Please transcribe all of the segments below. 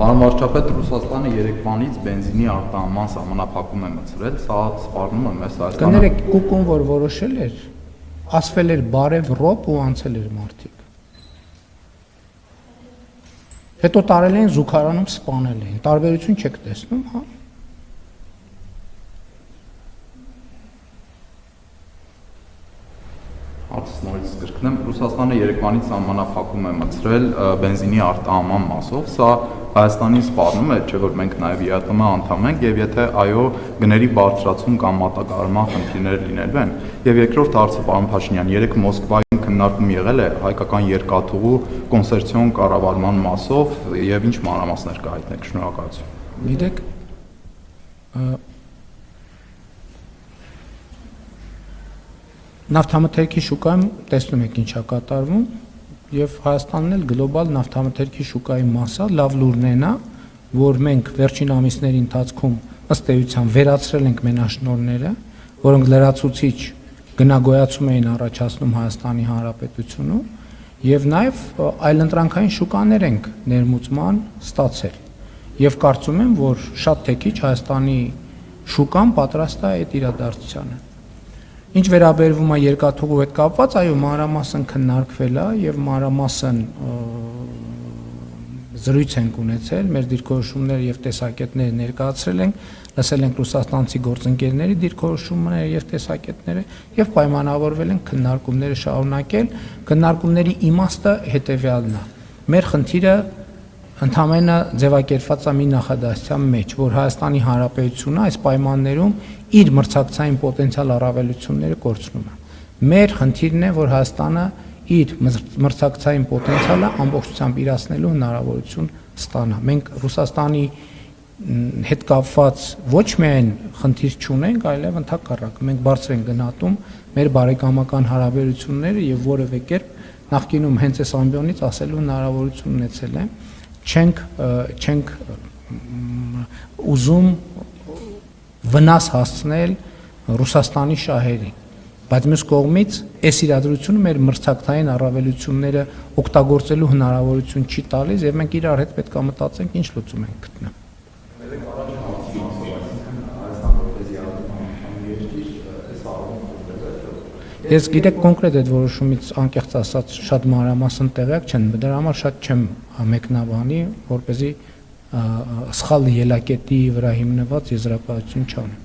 Պարոն վարչապետ, Ռուսաստանը երեկվանից բենզինի արտահանման սահմանափակում է մտցրել, սա սպառնում է մեզ Հայաստանը։ Կներեք, կուկուն որ որոշել էր, ասվել էր բարև ռոպ ու անցել էր մարդիկ։ Հետո տարել էին զուգարանում սպանել էին, տարբերություն չեք տեսնում, հա։ Հարցս նորից կրկնեմ, Ռուսաստանը երեկվանից սահմանափակում է մտցրել բենզինի արտահանման մասով, սա Հայաստանին սպառնում է, չէ՞ որ մենք նաև ԵԱՏՄ անդամ ենք, եւ եթե այո, գների բարձրացում կամ մատակարարման խնդիրներ լինելու են։ Եվ երկրորդ հարցը, պարոն Փաշինյան, երեք Մոսկվայում քննարկում եղել է հայկական երկաթուղու կոնսերցիոն կառավարման մասով եւ ինչ մանրամասներ կհայտնեք, շնորհակալություն։ Գիտեք, նավթամթերքի շուկայում տեսնում եք ինչա կատարվում եւ Հայաստանն էլ գլոբալ նավթամթերքի շուկայի մասա լավ լուրն է, որ մենք վերջին ամիսների ընթացքում ըստ էության վերացրել ենք մենաշնորհները, որոնք լրացուցիչ գնագոյացում էին առաջացնում Հայաստանի Հանրապետությունում եւ նաեւ այլընտրանքային շուկաներ ենք ներմուծման ստացել եւ կարծում եմ, որ շատ թե քիչ Հայաստանի շուկան պատրաստ է այդ իրադարձությանը։ Ինչ վերաբերվում է երկաթուղու հետ կապված, այո, մանրամասն քննարկվել է եւ մանրամասն զրույց ենք ունեցել, մեր դիրքորոշումները եւ տեսակետները ներկայացրել ենք, լսել ենք ռուսաստանցի գործընկերների դիրքորոշումները եւ տեսակետները եւ պայմանավորվել ենք քննարկումները շարունակել։ Քննարկումների իմաստը հետեւյալն է. մեր խնդիրը ընդհանրապես ձևակերպված է մի նախադասության մեջ, որ Հայաստանի Հանրապետությունը այս պայմաններում իր մրցակցային պոտենցիալ առավելությունները կորցնում է։ Մեր խնդիրն է, որ Հայաստանը իր մրցակցային պոտենցիալը ամբողջությամբ իրացնելու հնարավորություն ստանա։ Մենք Ռուսաստանի հետ կապված ոչ միայն խնդիր չունենք, այլև ընդհակառակը մենք բարձր ենք գնահատում մեր բարեկամական հարաբերությունները եւ որևէ կերպ նախկինում հենց այս ամբիոնից ասելու հնարավորություն ունեցել եմ։ Չենք ուզում վնաս հասցնել Ռուսաստանի շահերին, բայց մյուս կողմից այս իրադրությունը մեր մրցակցային առավելությունները օգտագործելու հնարավորություն չի տալիս եւ մենք իրար հետ պետք է մտածենք ինչ լուծում ենք գտնել։ Ես գիտեք կոնկրետ այդ որոշումից անկեղծ ասած շատ մանրամասն տեղյակ չեմ, դրա համար շատ չեմ մեկնաբանի, որպեսզի սխալ ելակետի վրա հիմնված եզրակացություն չանեմ։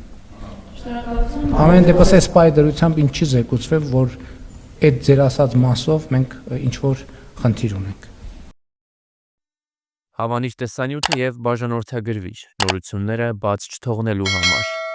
Շնորհակալություն։ Ամեն դեպս այս պայդրությամբ ինչ չի զեկուցվել, որ այդ ձեր ասած մասով մենք ինչ որ խնդիր ունենք։ Հավանիչ տեսանյութը եւ բաժանորդագրվիչ նորությունները բաց չթողնելու համար